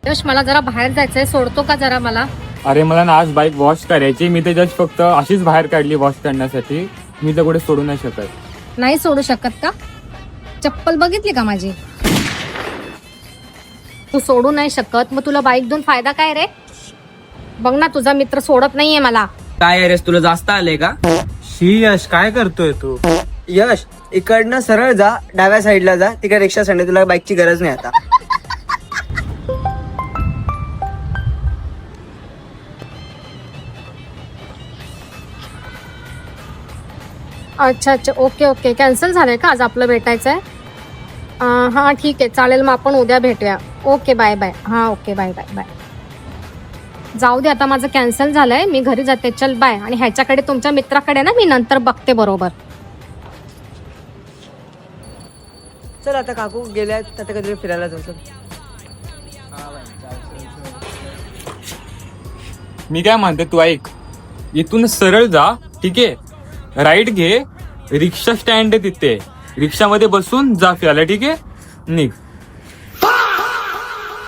यश मला जरा बाहेर जायचंय, सोडतो का जरा मला? अरे मला ना आज बाईक वॉश करायची, मी ते जस्ट फक्त अशीच बाहेर काढली वॉश करण्यासाठी. मी तर कुठे सोडू नाही शकत. नाही सोडू शकत का? चप्पल बघितली का माझी? तू सोडू नाही शकत, मग तुला बाईक देऊन फायदा काय रे? बघ ना, तुझा मित्र सोडत नाहीये मला. काय रेस, तुला जास्त आले का? शी यश, काय करतोय तू? यश, इकडनं सरळ जा, डाव्या साईडला जा, तिकडे रिक्षा सांगते, तुला बाईकची गरज नाही आता. अच्छा अच्छा, ओके ओके, कॅन्सल झालंय का आज आपलं भेटायचंय? हां ठीक आहे, चालेल, मग आपण उद्या भेटूया. Okay bye bye. हां ओके, बाय बाय बाय. जाऊ दे आता, माझं कॅन्सल झालंय, मी घरी जाते, चल बाय. आणि ह्याच्याकडे, तुमच्या मित्राकडे ना मी नंतर बघते बरोबर. चल आता काकू गेल्यात, आता कधी फिरायला जाऊ. चल. मी काय म्हणते, तू ऐक, इथून सरळ जा, ठीक आहे, राईट घे, रिक्षा स्टँड आहे तिथे, रिक्षामध्ये बसून जा फिरायला, ठीक आहे, निघ.